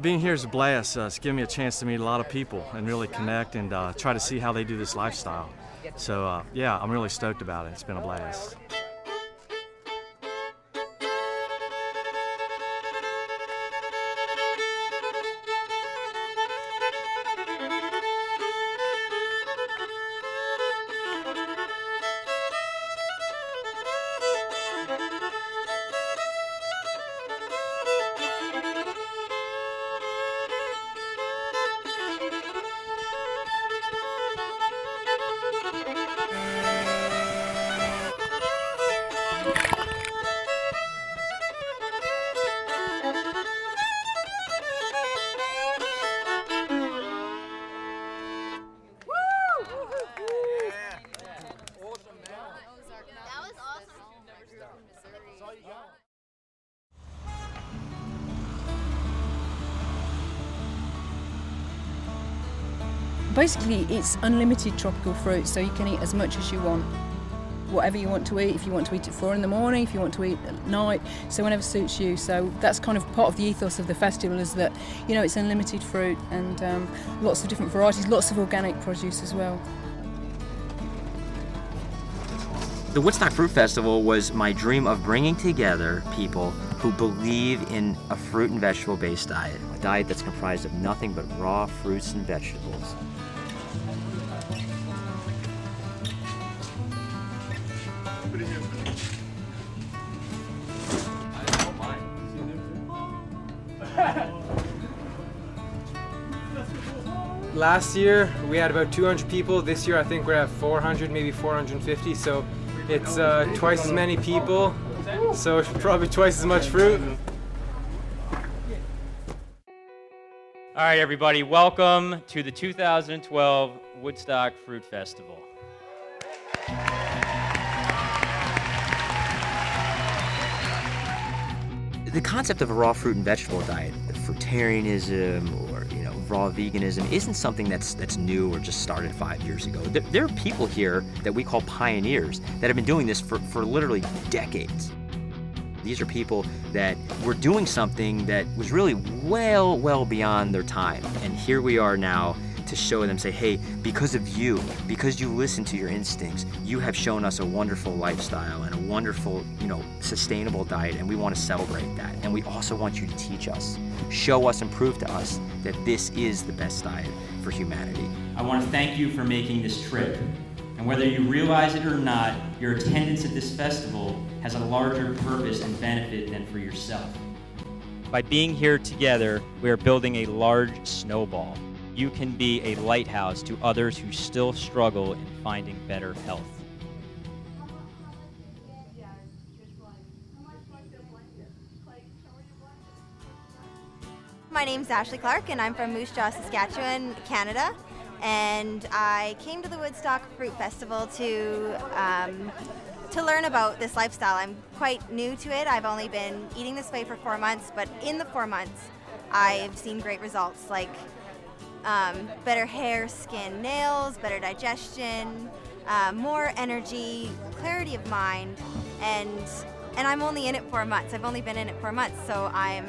Being here is a blast. It's given me a chance to meet a lot of people and really connect and try to see how they do this lifestyle. So yeah, I'm really stoked about it. It's been a blast. Basically, it's unlimited tropical fruit, so you can eat as much as you want. Whatever you want to eat, if you want to eat at 4 in the morning, if you want to eat at night, so whenever suits you. So that's kind of part of the ethos of the festival, is that, you know, it's unlimited fruit and lots of different varieties, lots of organic produce as well. The Woodstock Fruit Festival was my dream of bringing together people who believe in a fruit and vegetable-based diet, a diet that's comprised of nothing but raw fruits and vegetables. Last year we had about 200 people. This year I think we're at 400, maybe 450. So it's twice as many people. So probably twice as much fruit. All right, everybody, welcome to the 2012 Woodstock Fruit Festival. The concept of a raw fruit and vegetable diet, fruitarianism or raw veganism, isn't something that's new or just started 5 years ago. There are people here that we call pioneers that have been doing this for literally decades. These are people that were doing something that was really well beyond their time. And here we are now to show them, say, hey, because of you, because you listen to your instincts, you have shown us a wonderful lifestyle and a wonderful, sustainable diet, and we want to celebrate that. And we also want you to teach us, show us and prove to us that this is the best diet for humanity. I want to thank you for making this trip. And whether you realize it or not, your attendance at this festival has a larger purpose and benefit than for yourself. By being here together, we are building a large snowball. You can be a lighthouse to others who still struggle in finding better health. My name's Ashley Clark and I'm from Moose Jaw, Saskatchewan, Canada. And I came to the Woodstock Fruit Festival to learn about this lifestyle. I'm quite new to it. I've only been eating this way for 4 months, but in the 4 months, I've seen great results, like better hair, skin, nails, better digestion, more energy, clarity of mind, and I'm only in it 4 months. I've only been in it 4 months, so I'm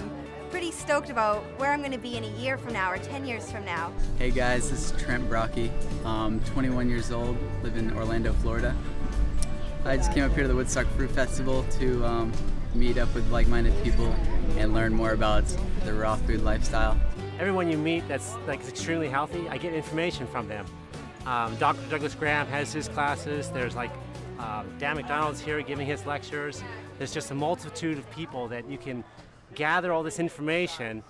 pretty stoked about where I'm going to be in a year from now or 10 years from now. Hey guys, this is Trent Brocky. I'm 21 years old, live in Orlando, Florida. I just came up here to the Woodstock Fruit Festival to meet up with like-minded people and learn more about the raw food lifestyle. Everyone you meet that's extremely healthy, I get information from them. Dr. Douglas Graham has his classes. There's Dan McDonald's here giving his lectures. There's just a multitude of people that you can gather all this information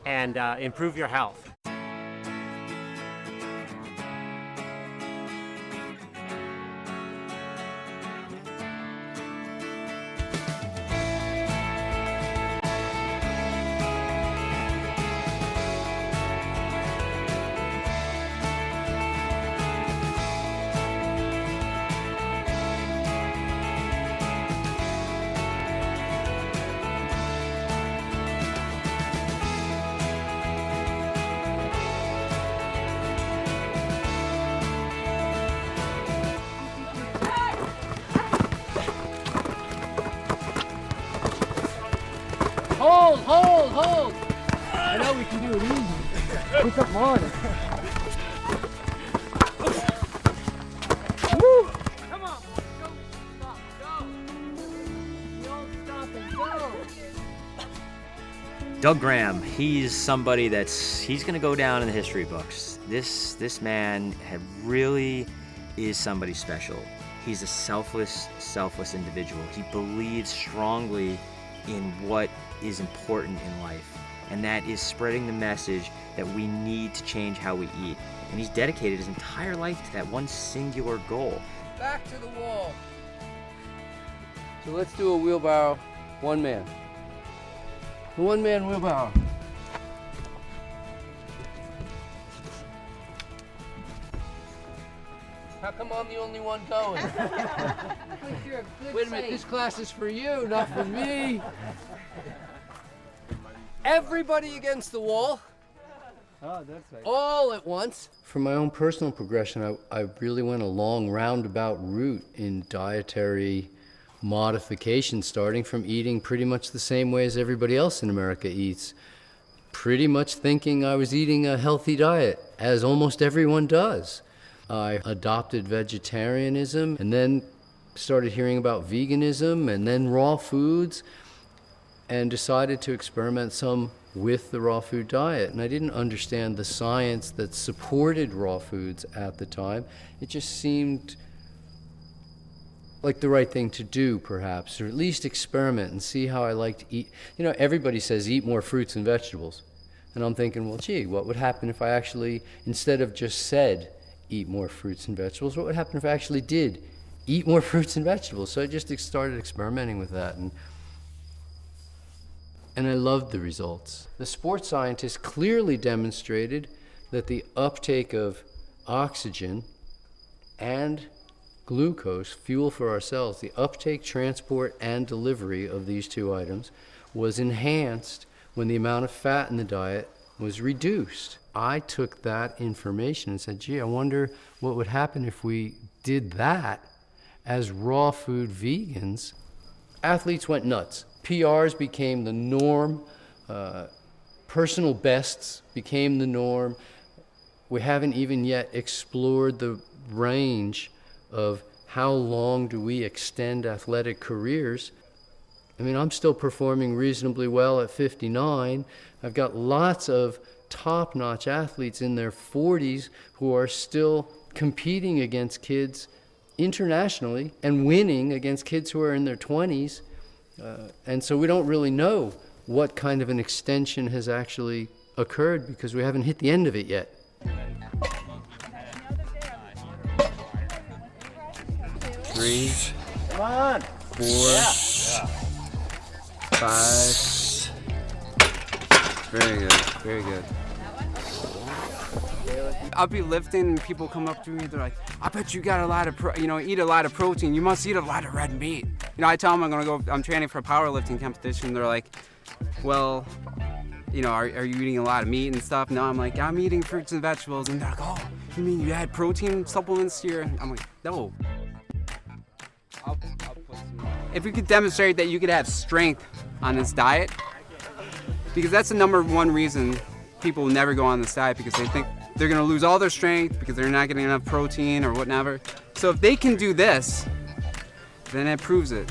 and improve your health. Hold! I know we can do it easy. Pick up on it. Woo! Come on, boy. Stop. Go. You don't stop and go. Doug Graham, he's somebody he's going to go down in the history books. This man really is somebody special. He's a selfless individual. He believes strongly in what is important in life, and that is spreading the message that we need to change how we eat. And he's dedicated his entire life to that one singular goal. Back to the wall. So let's do a wheelbarrow, one man. The one-man wheelbarrow. How come I'm the only one going? Wait a minute, this class is for you, not for me. Everybody against the wall. Oh, that's right. All at once. For my own personal progression, I really went a long roundabout route in dietary modification, starting from eating pretty much the same way as everybody else in America eats. Pretty much thinking I was eating a healthy diet, as almost everyone does. I adopted vegetarianism and then started hearing about veganism and then raw foods, and decided to experiment some with the raw food diet. And I didn't understand the science that supported raw foods at the time. It just seemed like the right thing to do, perhaps, or at least experiment and see how I like to eat. You know, everybody says eat more fruits and vegetables. And I'm thinking, well, gee, what would happen if I actually, instead of just said eat more fruits and vegetables, what would happen if I actually did eat more fruits and vegetables? So I just started experimenting with that, and I loved the results. The sports scientists clearly demonstrated that the uptake of oxygen and glucose, fuel for our cells, the uptake, transport, and delivery of these two items was enhanced when the amount of fat in the diet was reduced. I took that information and said, gee, I wonder what would happen if we did that as raw food vegans. Athletes went nuts. PRs became the norm. Personal bests became the norm. We haven't even yet explored the range of how long do we extend athletic careers. I mean, I'm still performing reasonably well at 59. I've got lots of top-notch athletes in their 40s who are still competing against kids internationally and winning against kids who are in their 20s. And so we don't really know what kind of an extension has actually occurred because we haven't hit the end of it yet. 3, come on, 4, 5. Very good, very good. I'll be lifting and people come up to me, they're like, I bet you got a lot of, eat a lot of protein. You must eat a lot of red meat. I tell them I'm training for a powerlifting competition. They're like, well, are you eating a lot of meat and stuff? No, I'm like, I'm eating fruits and vegetables. And they're like, oh, you mean you add protein supplements to your, I'm like, no. I'll put some. If we could demonstrate that you could have strength on this diet, because that's the number one reason people never go on this diet, because they think they're gonna lose all their strength because they're not getting enough protein or whatever. So if they can do this, then it proves it.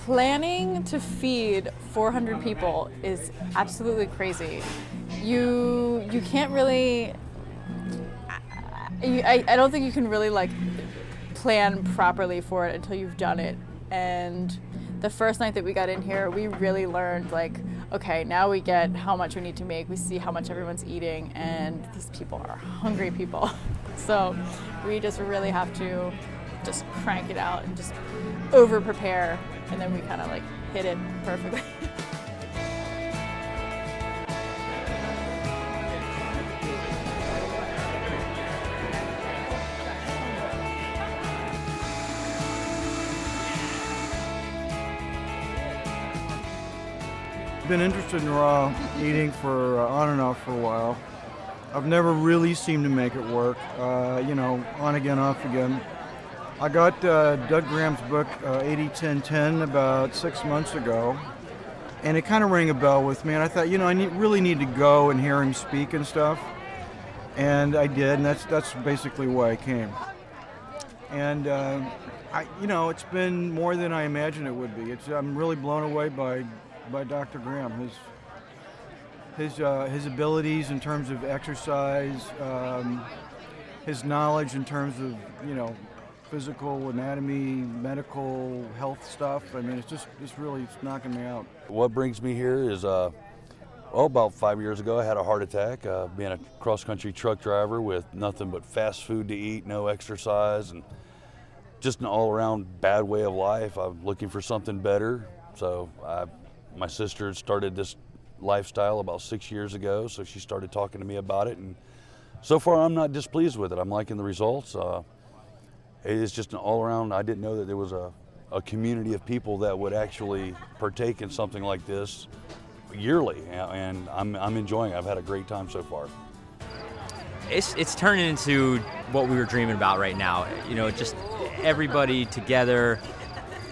Planning to feed 400 people is absolutely crazy. You can't really, I don't think you can really plan properly for it until you've done it. And the first night that we got in here, we really learned, like, okay, now we get how much we need to make, we see how much everyone's eating, and these people are hungry people. So we just really have to just crank it out and just over prepare, and then we kind of like hit it perfectly. Been interested in raw eating for on and off for a while. I've never really seemed to make it work, you know, on again, off again. I got Doug Graham's book, 80-10-10, about 6 months ago, and it kind of rang a bell with me, and I thought, you know, I really need to go and hear him speak and stuff, and I did, and that's basically why I came. And, you know, it's been more than I imagined it would be. I'm really blown away by Dr. Graham, his abilities in terms of exercise, his knowledge in terms of, you know, physical anatomy, medical health stuff. I mean, it's really knocking me out. What brings me here is, about 5 years ago, I had a heart attack, being a cross-country truck driver with nothing but fast food to eat, no exercise, and just an all-around bad way of life. I'm looking for something better, so my sister started this lifestyle about 6 years ago, so she started talking to me about it, and so far I'm not displeased with it. I'm liking the results. It's just an all-around, I didn't know that there was a community of people that would actually partake in something like this yearly, and I'm enjoying it. I've had a great time so far. It's turning into what we were dreaming about right now. You know, just everybody together,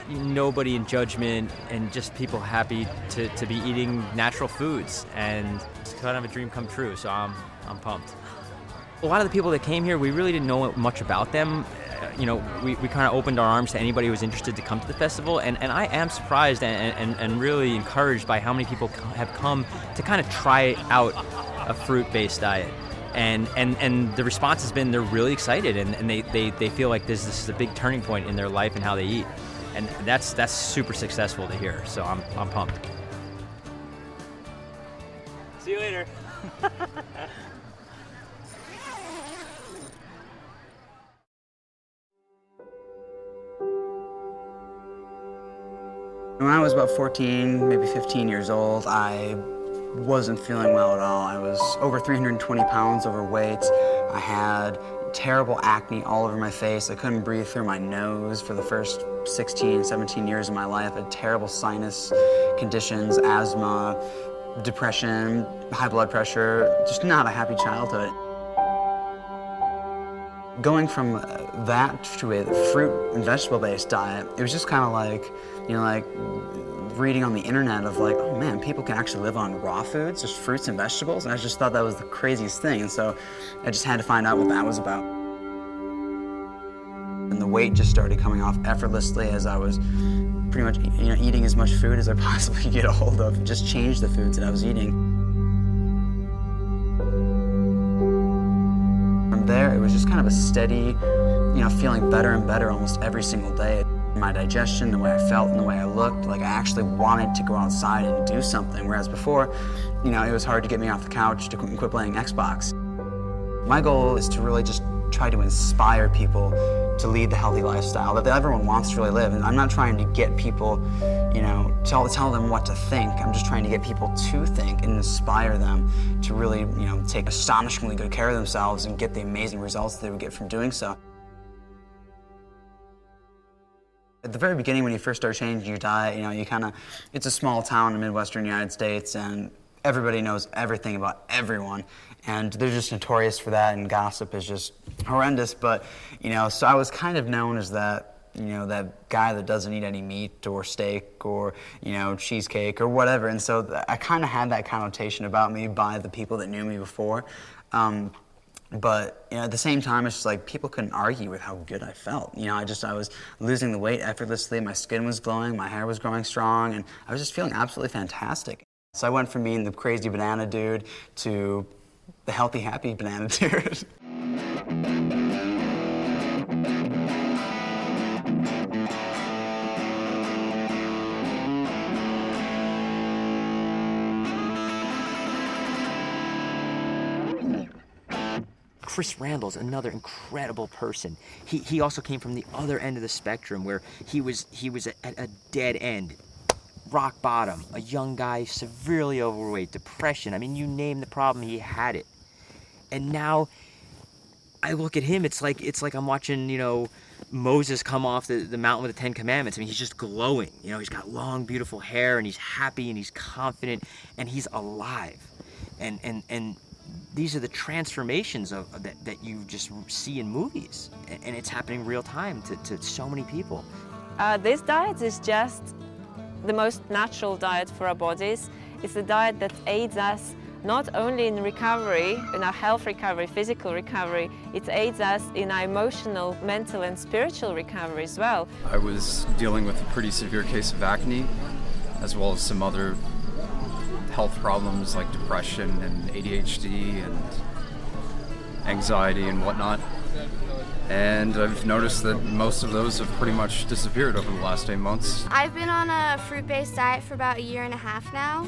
nobody in judgment, and just people happy to be eating natural foods, and it's kind of a dream come true, so I'm pumped. A lot of the people that came here, we really didn't know much about them. You know, we kind of opened our arms to anybody who was interested to come to the festival, and I am surprised and really encouraged by how many people have come to kind of try out a fruit-based diet. And the response has been they're really excited, and they feel like this is a big turning point in their life and how they eat. And that's super successful to hear, so I'm pumped. See you later. When I was about 14, maybe 15 years old, I wasn't feeling well at all. I was over 320 pounds overweight. I had terrible acne all over my face. I couldn't breathe through my nose for the first 16, 17 years of my life. I had terrible sinus conditions, asthma, depression, high blood pressure, just not a happy childhood. Going from that to a fruit and vegetable-based diet, it was just kind of like, you know, like reading on the internet of like, oh man, people can actually live on raw foods, just fruits and vegetables, and I just thought that was the craziest thing, and so I just had to find out what that was about. And the weight just started coming off effortlessly as I was pretty much, you know, eating as much food as I possibly could get a hold of, and just changed the foods that I was eating. From there, it was just kind of a steady, you know, feeling better and better almost every single day. My digestion, the way I felt, and the way I looked, like I actually wanted to go outside and do something, whereas before, you know, it was hard to get me off the couch to quit playing Xbox. My goal is to really just try to inspire people to lead the healthy lifestyle that everyone wants to really live. And I'm not trying to get people, you know, tell them what to think. I'm just trying to get people to think and inspire them to really, you know, take astonishingly good care of themselves and get the amazing results they would get from doing so. At the very beginning, when you first start changing your diet, you know, it's a small town in the Midwestern United States, and everybody knows everything about everyone, and they're just notorious for that, and gossip is just horrendous. But, you know, so I was kind of known as that, you know, that guy that doesn't eat any meat or steak or, you know, cheesecake or whatever, and so I kind of had that connotation about me by the people that knew me before. But, you know, at the same time, it's just like people couldn't argue with how good I felt. You know, I was losing the weight effortlessly, my skin was glowing, my hair was growing strong, and I was just feeling absolutely fantastic. So I went from being the crazy banana dude to the healthy, happy banana dude. Chris Randall's another incredible person. He also came from the other end of the spectrum where he was at a dead end, rock bottom, a young guy, severely overweight, depression. I mean, you name the problem, he had it. And now I look at him, it's like I'm watching, you know, Moses come off the mountain with the 10 Commandments. I mean, he's just glowing. You know, he's got long, beautiful hair, and he's happy, and he's confident, and he's alive. And these are the transformations that you just see in movies, and it's happening real time to so many people. This diet is just the most natural diet for our bodies. It's a diet that aids us not only in recovery, in our health recovery, physical recovery, it aids us in our emotional, mental and spiritual recovery as well. I was dealing with a pretty severe case of acne, as well as some other health problems like depression and ADHD and anxiety and whatnot. And I've noticed that most of those have pretty much disappeared over the last 8 months. I've been on a fruit-based diet for about 1.5 years now.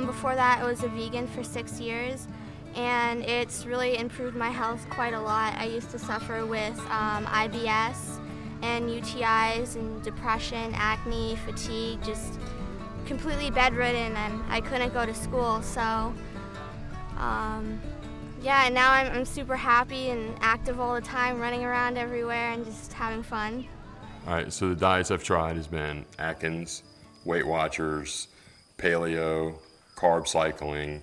Before that, I was a vegan for 6 years, and it's really improved my health quite a lot. I used to suffer with IBS and UTIs and depression, acne, fatigue, just completely bedridden, and I couldn't go to school. So, yeah, and now I'm super happy and active all the time, running around everywhere and just having fun. All right, so the diets I've tried has been Atkins, Weight Watchers, paleo, carb cycling,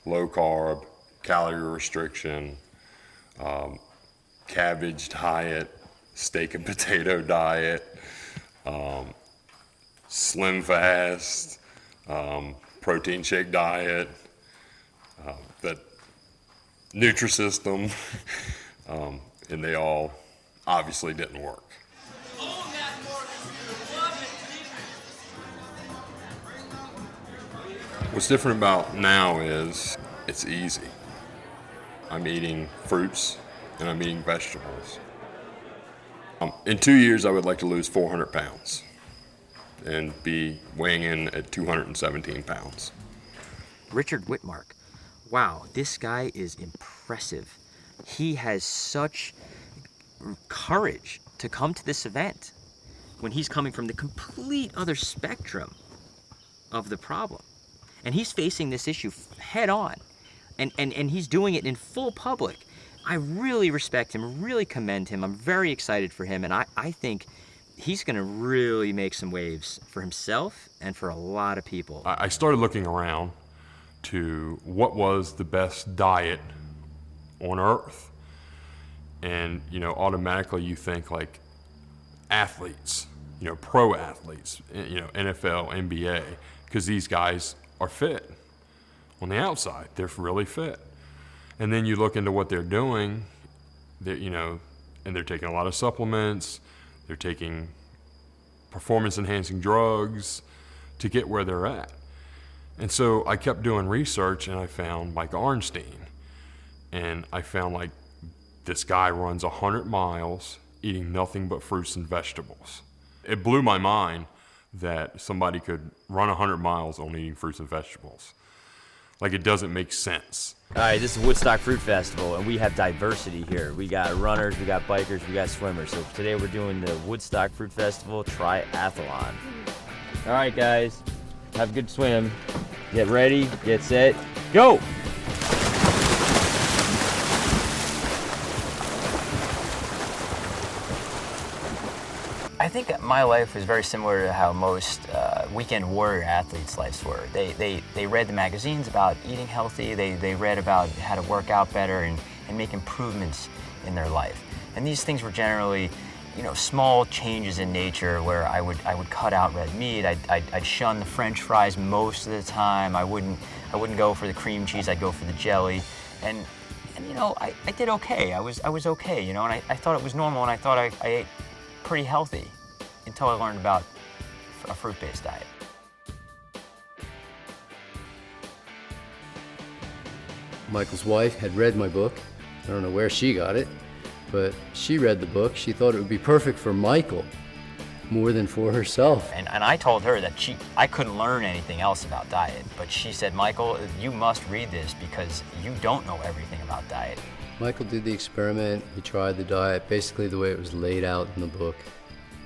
low carb, calorie restriction, cabbage diet, steak and potato diet, slim fast, protein shake diet, that Nutrisystem, and they all obviously didn't work. What's different about now is it's easy. I'm eating fruits and I'm eating vegetables. In 2 years, I would like to lose 400 pounds and be weighing in at 217 pounds. Richard Whitmark, wow, this guy is impressive. He has such courage to come to this event when he's coming from the complete other spectrum of the problem. And he's facing this issue head on, and he's doing it in full public. I really respect him, really commend him. I'm very excited for him, and I think he's gonna really make some waves for himself and for a lot of people. I started looking around to what was the best diet on earth. And, you know, automatically you think like athletes, you know, pro athletes, you know, NFL, NBA, because these guys are fit. On the outside, they're really fit. And then you look into what they're doing, you know, and they're taking a lot of supplements, they're taking performance-enhancing drugs to get where they're at. And so I kept doing research, and I found Mike Arnstein. And I found, like, this guy runs 100 miles eating nothing but fruits and vegetables. It blew my mind that somebody could run 100 miles on eating fruits and vegetables. Like, it doesn't make sense. All right, this is Woodstock Fruit Festival, and we have diversity here. We got runners, we got bikers, we got swimmers. So today we're doing the Woodstock Fruit Festival Triathlon. All right, guys, have a good swim. Get ready, get set, go! I think that my life was very similar to how most weekend warrior athletes' lives were. They read the magazines about eating healthy, they read about how to work out better and make improvements in their life. And these things were generally, you know, small changes in nature where I would cut out red meat, I'd shun the French fries most of the time, I wouldn't go for the cream cheese, I'd go for the jelly. And you know, I did okay, I was okay, you know, and I thought it was normal, and I thought I ate pretty healthy until I learned about a fruit-based diet. Michael's wife had read my book. I don't know where she got it, but she read the book. She thought it would be perfect for Michael more than for herself. And I told her that I couldn't learn anything else about diet, but she said, Michael, you must read this because you don't know everything about diet. Michael did the experiment. He tried the diet basically the way it was laid out in the book.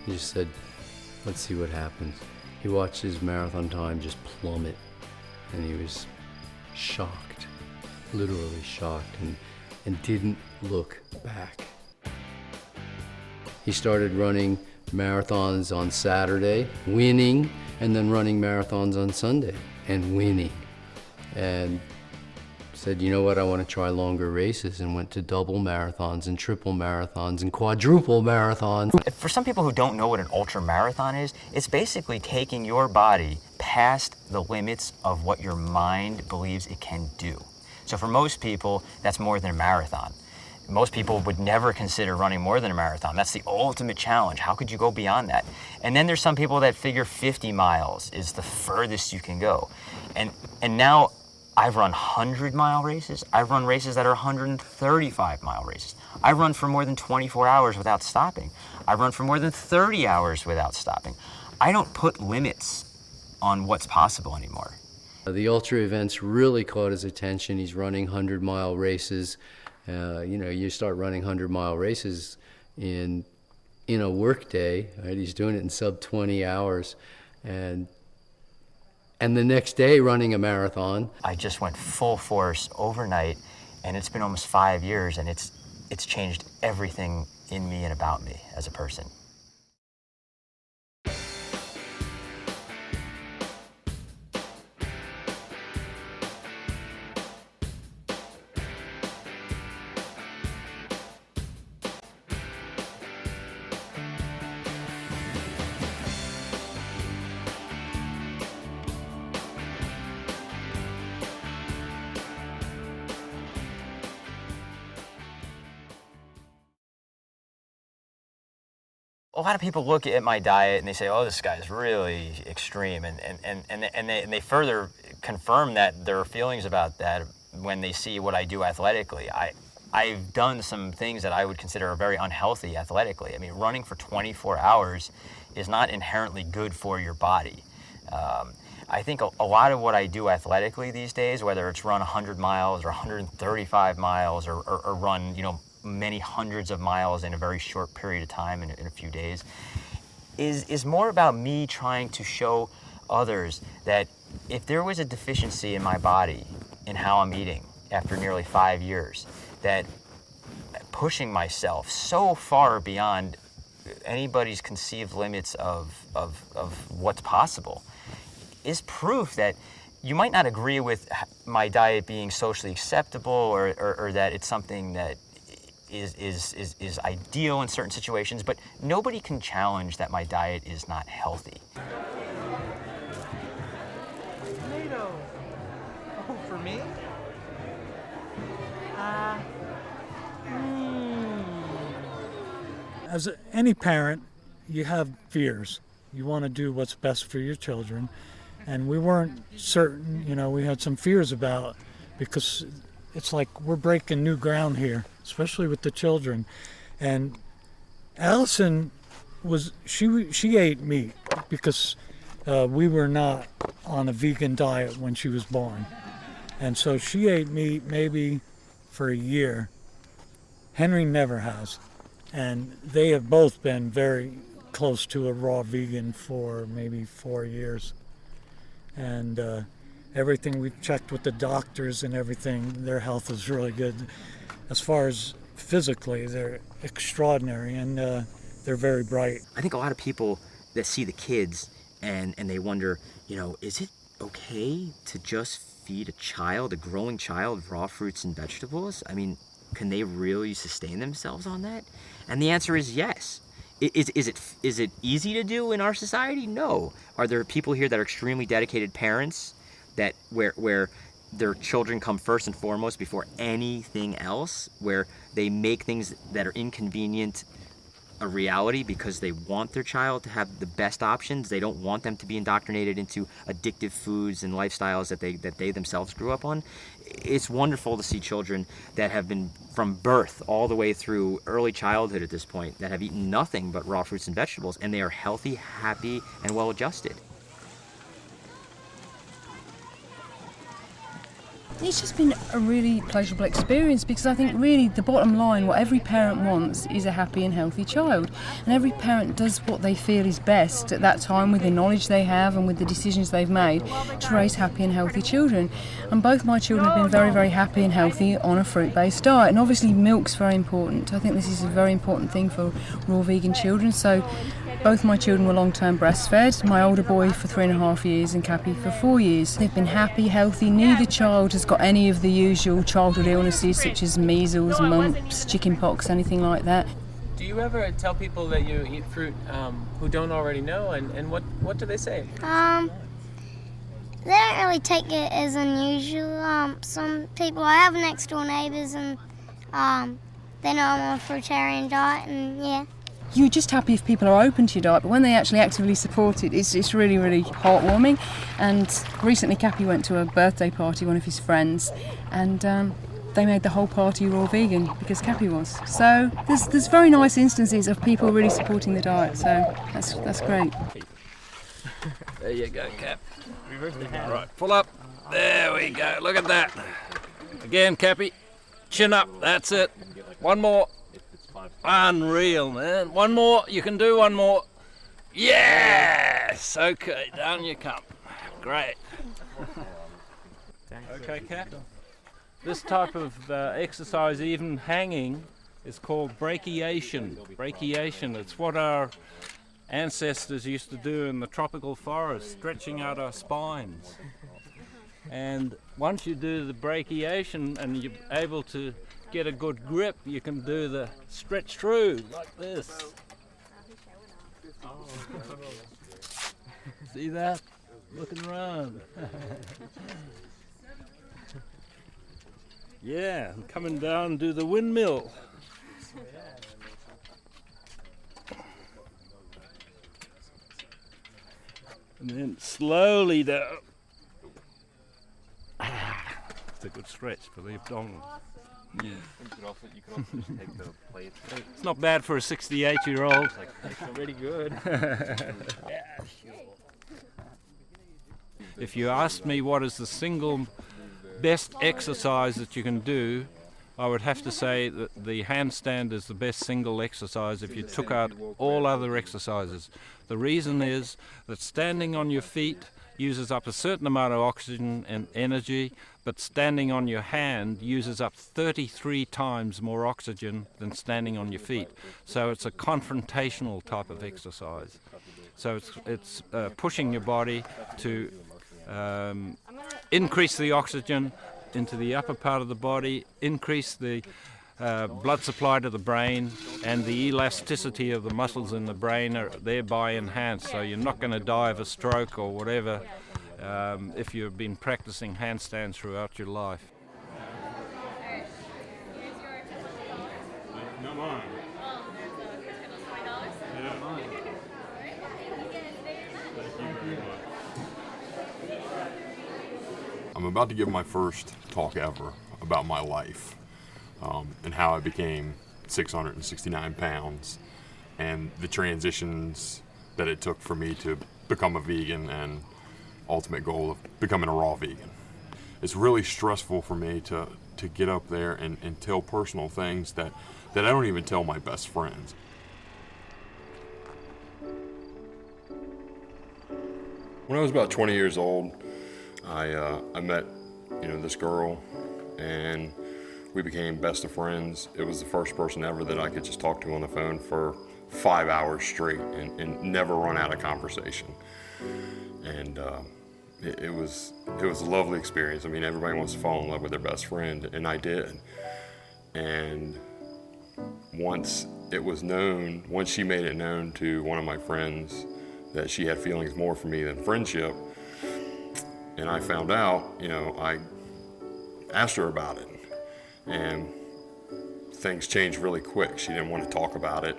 He just said, let's see what happens. He watched his marathon time just plummet, and he was shocked, literally shocked, and didn't look back. He started running marathons on Saturday, winning, and then running marathons on Sunday and winning. And said, you know what, I want to try longer races, and went to double marathons and triple marathons and quadruple marathons. For some people who don't know what an ultra marathon is, it's basically taking your body past the limits of what your mind believes it can do. So for most people, that's more than a marathon. Most people would never consider running more than a marathon. That's the ultimate challenge. How could you go beyond that? And then there's some people that figure 50 miles is the furthest you can go. And now I've run 100-mile races. I've run races that are 135-mile races. I run for more than 24 hours without stopping. I run for more than 30 hours without stopping. I don't put limits on what's possible anymore. The ultra events really caught his attention. He's running 100-mile races. You know, you start running 100-mile races in a work day, right? He's doing it in sub 20 hours. And the next day running a marathon. I just went full force overnight, and it's been almost 5 years, and it's changed everything in me and about me as a person. A lot of people look at my diet and they say, oh, this guy's really extreme, and they further confirm that their feelings about that when they see what I do athletically. I've done some things that I would consider very unhealthy athletically. I mean, running for 24 hours is not inherently good for your body. I think a lot of what I do athletically these days, whether it's run 100 miles or 135 miles or run, you know, many hundreds of miles in a very short period of time, in a few days, is more about me trying to show others that if there was a deficiency in my body in how I'm eating after nearly 5 years, that pushing myself so far beyond anybody's conceived limits of what's possible is proof that you might not agree with my diet being socially acceptable or that it's something that is ideal in certain situations, but nobody can challenge that my diet is not healthy. Tomato. Oh, for me? As any parent, you have fears. You want to do what's best for your children, and we weren't certain, you know, we had some fears about, because it's like we're breaking new ground here, especially with the children. And Allison she ate meat because we were not on a vegan diet when she was born. And so she ate meat maybe for a year. Henry never has. And they have both been very close to a raw vegan for maybe 4 years. And everything we've checked with the doctors and everything, their health is really good. As far as physically, they're extraordinary, and they're very bright. I think a lot of people that see the kids and they wonder, you know, is it okay to just feed a growing child, raw fruits and vegetables? I mean, can they really sustain themselves on that? And the answer is yes. Is it easy to do in our society? No. Are there people here that are extremely dedicated parents that where their children come first and foremost before anything else, where they make things that are inconvenient a reality because they want their child to have the best options? They don't want them to be indoctrinated into addictive foods and lifestyles that they themselves grew up on. It's wonderful to see children that have been from birth all the way through early childhood at this point that have eaten nothing but raw fruits and vegetables, and they are healthy, happy, and well adjusted. It's just been a really pleasurable experience because I think really the bottom line, what every parent wants is a happy and healthy child. And every parent does what they feel is best at that time with the knowledge they have and with the decisions they've made to raise happy and healthy children. And both my children have been very, very happy and healthy on a fruit-based diet. And obviously milk's very important. I think this is a very important thing for raw vegan children. So both my children were long-term breastfed, my older boy for 3.5 years and Cappy for 4 years. They've been happy, healthy. Neither child has got any of the usual childhood illnesses such as measles, mumps, chickenpox, anything like that. Do you ever tell people that you eat fruit who don't already know, and what do they say? They don't really take it as unusual. Some people, I have next door neighbours and they know I'm on a fruitarian diet, and yeah. You're just happy if people are open to your diet, but when they actually actively support it, it's really, really heartwarming. And recently Cappy went to a birthday party, one of his friends, and they made the whole party raw vegan because Cappy was. So there's very nice instances of people really supporting the diet, so that's great. There you go, Cap. All right, pull up. There we go, look at that. Again, Cappy, chin up, that's it. One more. Unreal, man. One more, you can do one more. Yes! Okay, down you come. Great. Okay, Cap. This type of exercise, even hanging, is called brachiation. Brachiation, it's what our ancestors used to do in the tropical forest, stretching out our spines. And once you do the brachiation and you're able to get a good grip, you can do the stretch through like this. See that? Looking around. Yeah, and coming down, do the windmill. And then slowly down. It's a good stretch for the abdominals. Yeah. You could also just take the plate. It's not bad for a 68-year-old. It's already good. Yeah, sure. If you asked me what is the single best exercise that you can do, I would have to say that the handstand is the best single exercise if you took out all other exercises. The reason is that standing on your feet uses up a certain amount of oxygen and energy, but standing on your hand uses up 33 times more oxygen than standing on your feet. So it's a confrontational type of exercise. So it's pushing your body to increase the oxygen into the upper part of the body, increase the blood supply to the brain, and the elasticity of the muscles in the brain are thereby enhanced. So you're not going to die of a stroke or whatever if you've been practicing handstands throughout your life. I'm about to give my first talk ever about my life and how I became 669 pounds and the transitions that it took for me to become a vegan and ultimate goal of becoming a raw vegan. It's really stressful for me to get up there and tell personal things that I don't even tell my best friends. When I was about 20 years old, I met, this girl, and we became best of friends. It was the first person ever that I could just talk to on the phone for 5 hours straight and never run out of conversation. And it was a lovely experience. I mean, everybody wants to fall in love with their best friend, and I did. And once she made it known to one of my friends that she had feelings more for me than friendship, and I found out, I asked her about it, and things changed really quick. She didn't want to talk about it,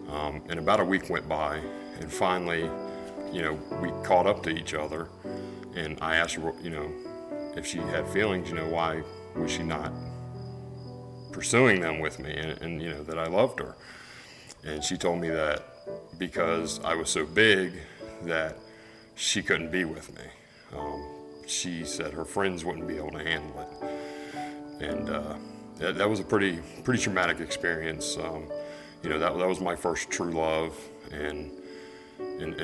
and about a week went by, and finally, we caught up to each other, and I asked her, if she had feelings, why was she not pursuing them with me, and that I loved her. And she told me that because I was so big that she couldn't be with me. she said her friends wouldn't be able to handle it. And that was a pretty traumatic experience. You know, that was my first true love, and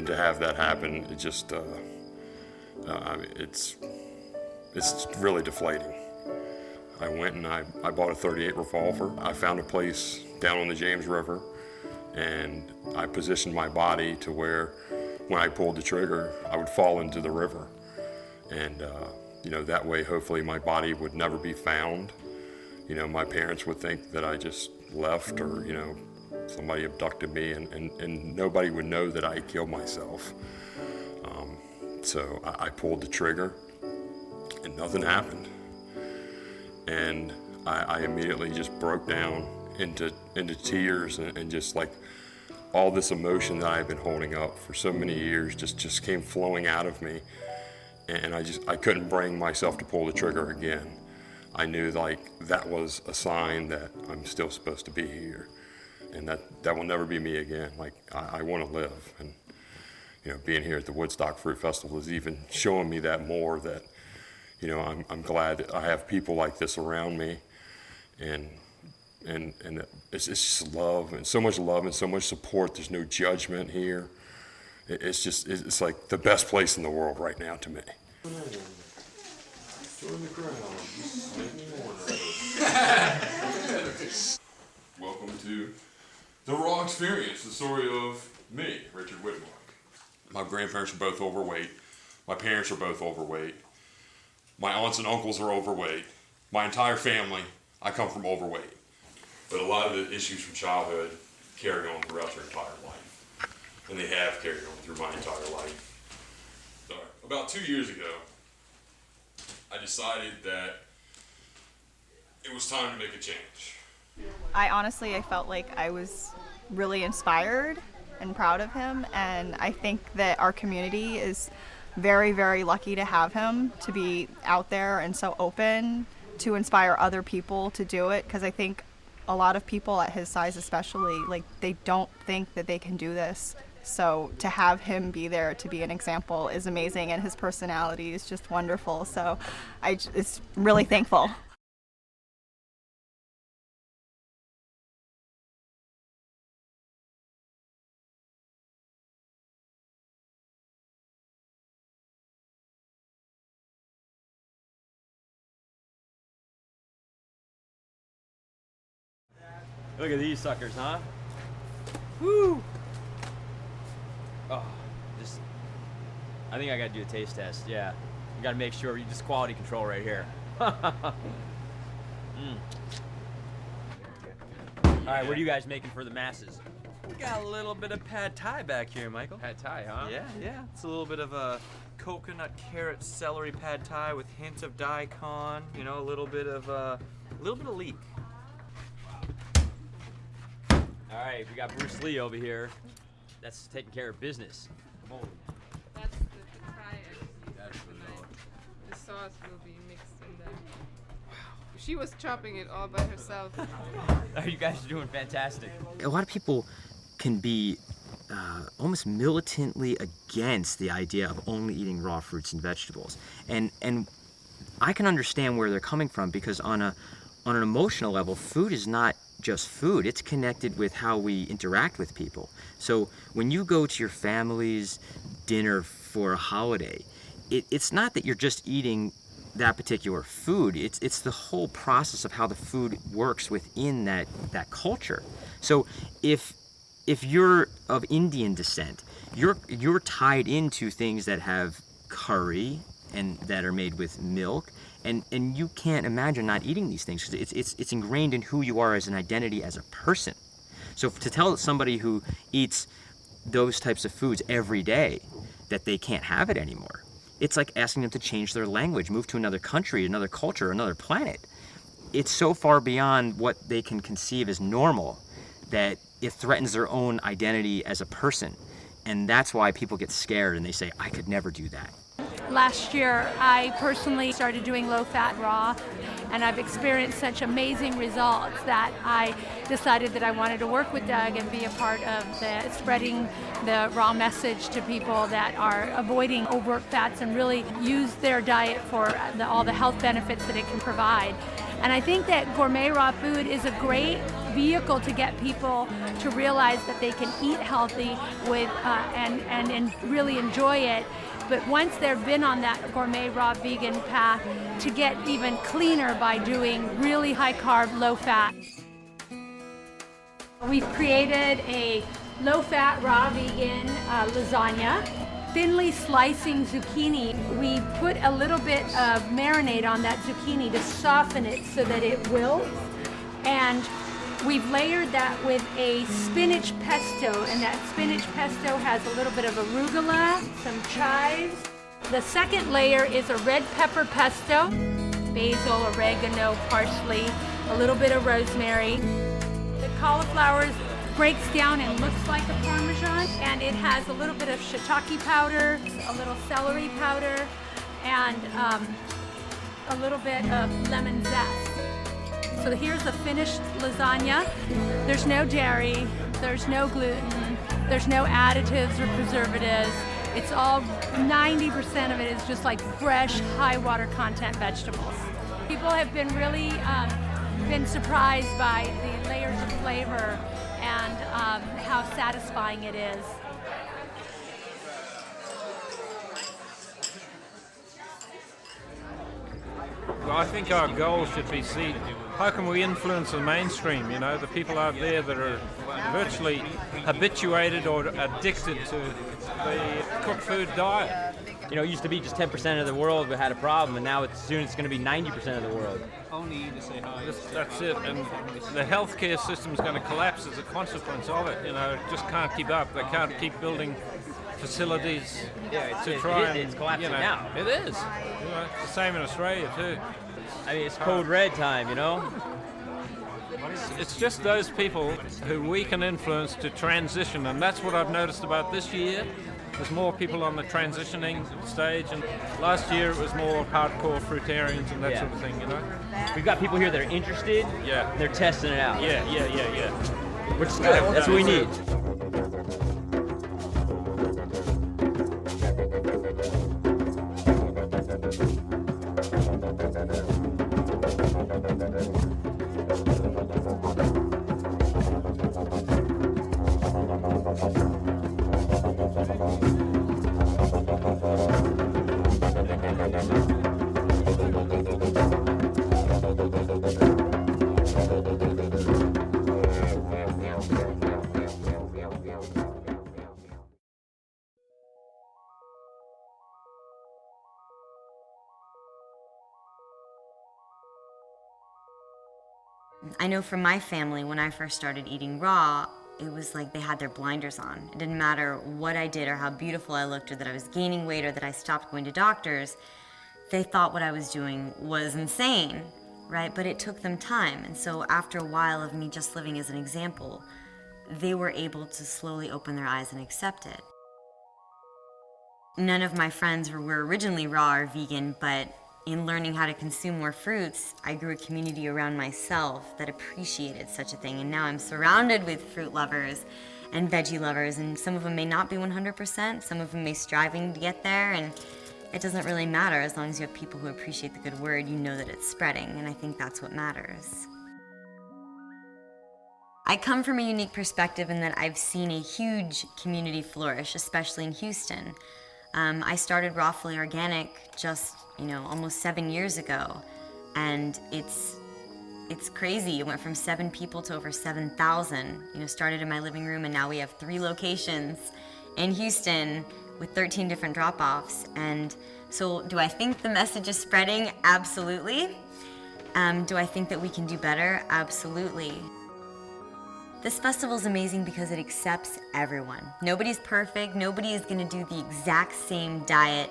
to have that happen, it just I mean, it's really deflating. I went and I bought a .38 revolver. I found a place down on the James River, and I positioned my body to where when I pulled the trigger, I would fall into the river. And you know, that way hopefully my body would never be found. You know, my parents would think that I just left, or, you know, somebody abducted me, and nobody would know that I killed myself. So I pulled the trigger and nothing happened. And I immediately just broke down into tears, and just like all this emotion that I've been holding up for so many years just came flowing out of me. And I couldn't bring myself to pull the trigger again. I knew like that was a sign that I'm still supposed to be here, and that will never be me again. Like I want to live, and you know, being here at the Wudstok Fruit Festival is even showing me that more, that, you know, I'm glad that I have people like this around me, and it's just love, and so much support. There's no judgment here. It's like the best place in the world right now to me. Welcome to the raw experience, the story of me, Richard Whitmark. My grandparents are both overweight. My parents are both overweight. My aunts and uncles are overweight. My entire family, I come from overweight. But a lot of the issues from childhood carry on throughout your entire life. And they have carried on through my entire life. So, about 2 years ago, I decided that it was time to make a change. I felt like I was really inspired and proud of him, and I think that our community is very, very lucky to have him, to be out there and so open to inspire other people to do it, because I think a lot of people at his size especially, like, they don't think that they can do this. So to have him be there to be an example is amazing, and his personality is just wonderful. So it's really thankful. Look at these suckers, huh? Woo! Oh, I think I gotta do a taste test, yeah. You gotta make sure, just quality control right here. All right, what are you guys making for the masses? We got a little bit of pad thai back here, Michael. Pad thai, huh? Yeah. It's a little bit of a coconut, carrot, celery pad thai with hints of daikon. You know, a little bit of leek. All right, we got Bruce Lee over here. That's taking care of business. Come on. That's the Thai actually. The sauce will be mixed in there. Wow. She was chopping it all by herself. You guys are doing fantastic. A lot of people can be almost militantly against the idea of only eating raw fruits and vegetables. And I can understand where they're coming from, because on an emotional level, food is not just food. It's connected with how we interact with people. So when you go to your family's dinner for a holiday, it's not that you're just eating that particular food. It's the whole process of how the food works within that culture. So if you're of Indian descent, you're tied into things that have curry and that are made with milk. And you can't imagine not eating these things, because it's ingrained in who you are as an identity as a person. So to tell somebody who eats those types of foods every day that they can't have it anymore, it's like asking them to change their language, move to another country, another culture, another planet. It's so far beyond what they can conceive as normal that it threatens their own identity as a person. And that's why people get scared and they say, I could never do that. Last year, I personally started doing low-fat raw, and I've experienced such amazing results that I decided that I wanted to work with Doug and be a part of spreading the raw message to people that are avoiding overt fats and really use their diet for all the health benefits that it can provide. And I think that gourmet raw food is a great vehicle to get people to realize that they can eat healthy with and really enjoy it. But once they've been on that gourmet raw vegan path, to get even cleaner by doing really high carb, low fat. We've created a low fat raw vegan lasagna. Thinly slicing zucchini, we put a little bit of marinade on that zucchini to soften it so that it wilts. And we've layered that with a spinach pesto, and that spinach pesto has a little bit of arugula, some chives. The second layer is a red pepper pesto, basil, oregano, parsley, a little bit of rosemary. The cauliflower breaks down and looks like a Parmesan, and it has a little bit of shiitake powder, a little celery powder, and a little bit of lemon zest. So here's the finished lasagna. There's no dairy, there's no gluten, there's no additives or preservatives. It's all, 90% of it is just like fresh, high water content vegetables. People have been really been surprised by the layers of flavor and how satisfying it is. Well, I think our goal should be how can we influence the mainstream, the people out there that are virtually habituated or addicted to the cooked food diet. It used to be just 10% of the world that had a problem, and now soon it's going to be 90% of the world. That's it, and the healthcare system is going to collapse as a consequence of it. It just can't keep up. They can't keep building facilities to try and... It's collapsing now. It is. It's the same in Australia too. I mean, it's code red time, It's just those people who we can influence to transition, and that's what I've noticed about this year. There's more people on the transitioning stage, and last year it was more hardcore fruitarians and that sort of thing, We've got people here that are interested. Yeah. They're testing it out. Yeah. Which is good. That's what we need. I know from my family, when I first started eating raw, it was like they had their blinders on. It didn't matter what I did or how beautiful I looked or that I was gaining weight or that I stopped going to doctors. They thought what I was doing was insane, right? But it took them time. And so after a while of me just living as an example, they were able to slowly open their eyes and accept it. None of my friends were originally raw or vegan, but in learning how to consume more fruits, I grew a community around myself that appreciated such a thing. And now I'm surrounded with fruit lovers and veggie lovers, and some of them may not be 100%, some of them may striving to get there, and it doesn't really matter. As long as you have people who appreciate the good word, you know that it's spreading, and I think that's what matters. I come from a unique perspective in that I've seen a huge community flourish, especially in Houston. I started Raw Fully Organic just, almost 7 years ago, and it's crazy. It went from 7 people to over 7,000. Started in my living room, and now we have 3 locations in Houston with 13 different drop-offs. And so, do I think the message is spreading? Absolutely. Do I think that we can do better? Absolutely. This festival is amazing because it accepts everyone. Nobody's perfect. Nobody is going to do the exact same diet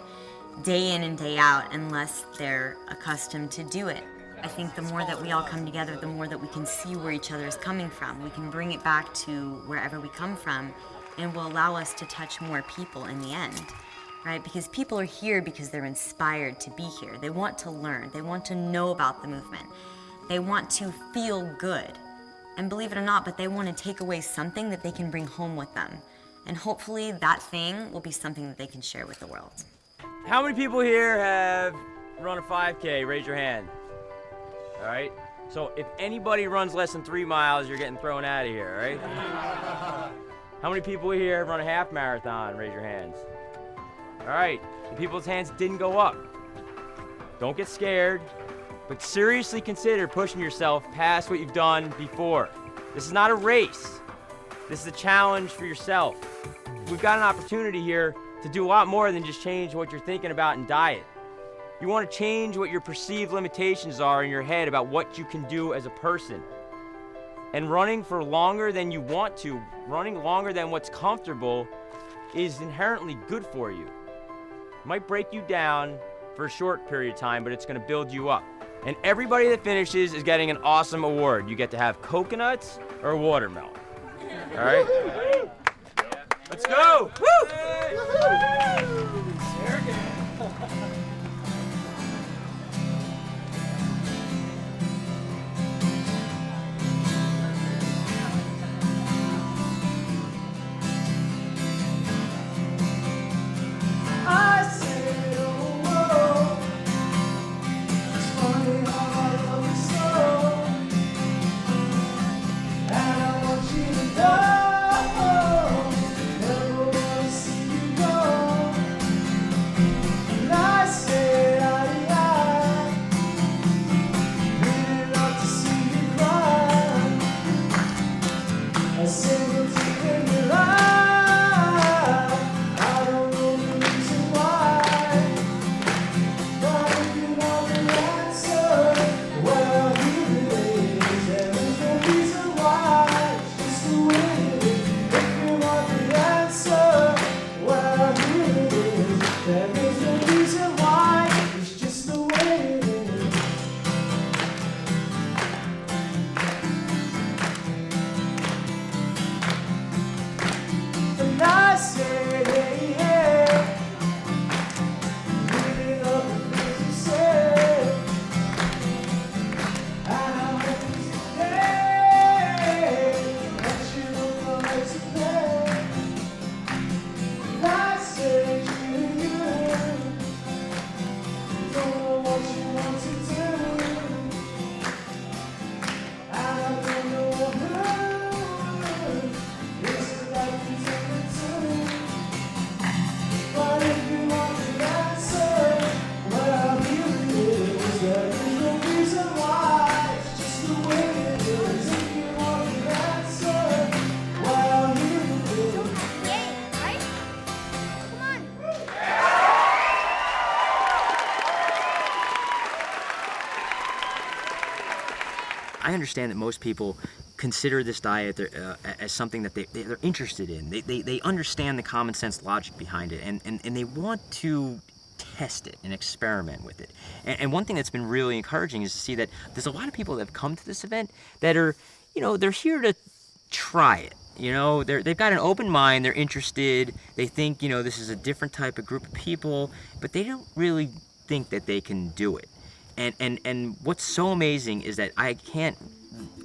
day in and day out unless they're accustomed to do it. I think the more that we all come together, the more that we can see where each other is coming from. We can bring it back to wherever we come from, and will allow us to touch more people in the end. right? Because people are here because they're inspired to be here. They want to learn. They want to know about the movement. They want to feel good. And believe it or not, but they want to take away something that they can bring home with them. And hopefully that thing will be something that they can share with the world. How many people here have run a 5K? Raise your hand. All right? So if anybody runs less than 3 miles, you're getting thrown out of here, right? How many people here have run a half marathon? Raise your hands. All right, the people's hands didn't go up. Don't get scared, but seriously consider pushing yourself past what you've done before. This is not a race. This is a challenge for yourself. We've got an opportunity here to do a lot more than just change what you're thinking about in diet. You want to change what your perceived limitations are in your head about what you can do as a person. And running for longer than you want to, running longer than what's comfortable, is inherently good for you. It might break you down for a short period of time, but it's going to build you up. And everybody that finishes is getting an awesome award. You get to have coconuts or watermelon. All right? Let's go! Woo! I said, oh, whoa. It's funny how I love you so. And I want you to know, never wanna see you go. And I said, I really love to see you cry. I said, we'll take in your life. I understand that most people consider this diet as something that they're interested in. They understand the common sense logic behind it, and they want to test it and experiment with it. And one thing that's been really encouraging is to see that there's a lot of people that have come to this event that are, they're here to try it. They've got an open mind, they're interested, they think, this is a different type of group of people, but they don't really think that they can do it. And what's so amazing is that I can't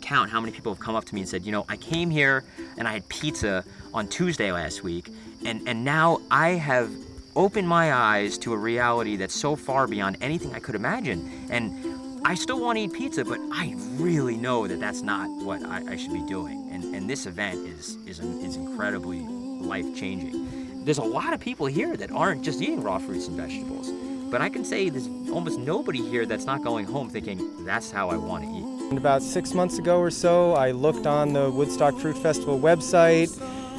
count how many people have come up to me and said, I came here and I had pizza on Tuesday last week, and now I have opened my eyes to a reality that's so far beyond anything I could imagine. And I still want to eat pizza, but I really know that that's not what I should be doing. And this event is incredibly life-changing. There's a lot of people here that aren't just eating raw fruits and vegetables. But I can say there's almost nobody here that's not going home thinking, that's how I want to eat. And about 6 months ago or so, I looked on the Woodstock Fruit Festival website,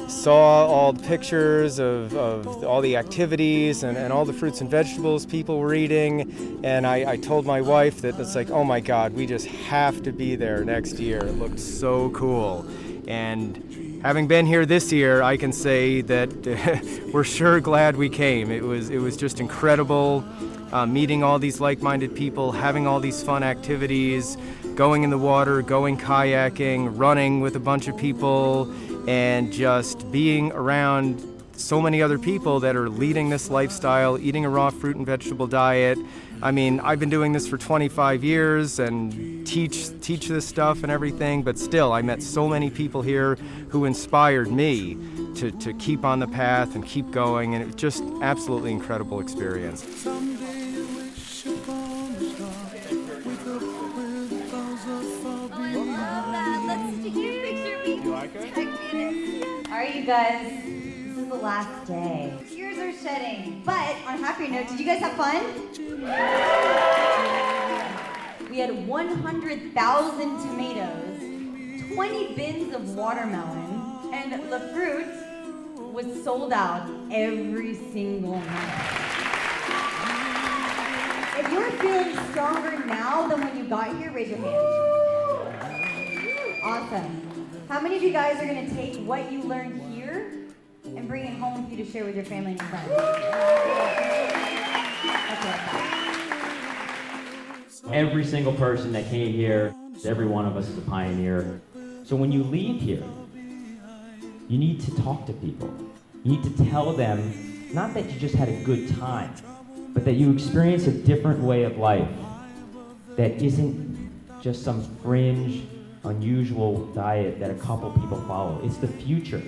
saw all the pictures of all the activities and all the fruits and vegetables people were eating, and I told my wife that it's like, oh my God, we just have to be there next year. It looked so cool. And having been here this year, I can say that we're sure glad we came. It was just incredible meeting all these like-minded people, having all these fun activities, going in the water, going kayaking, running with a bunch of people, and just being around so many other people that are leading this lifestyle, eating a raw fruit and vegetable diet. I mean, I've been doing this for 25 years and teach this stuff and everything, but still, I met so many people here who inspired me to keep on the path and keep going, and it was just absolutely incredible experience. Alright, you guys, this is the last day. Tears are shedding, but on a happier note, did you guys have fun? We had 100,000 tomatoes, 20 bins of watermelon, and the fruit was sold out every single night. If you're feeling stronger now than when you got here, raise your hand. Awesome. How many of you guys are going to take what you learned here and bring it home with you to share with your family and friends? Every single person that came here, every one of us is a pioneer. So when you leave here, you need to talk to people. You need to tell them, not that you just had a good time, but that you experience a different way of life that isn't just some fringe, unusual diet that a couple people follow. It's the future.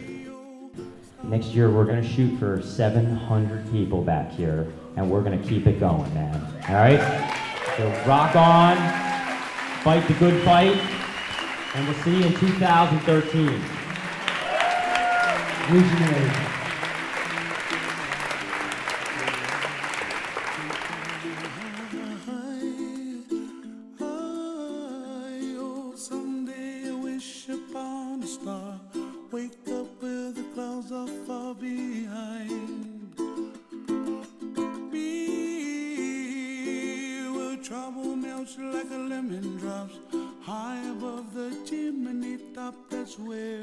Next year, we're gonna shoot for 700 people back here, and we're gonna keep it going, man. All right? So rock on, fight the good fight, and we'll see you in 2013. Visionary. Someday I wish upon a star, wake up where the clouds are far behind me, where trouble melts like a lemon drops high above the chimney top. That's where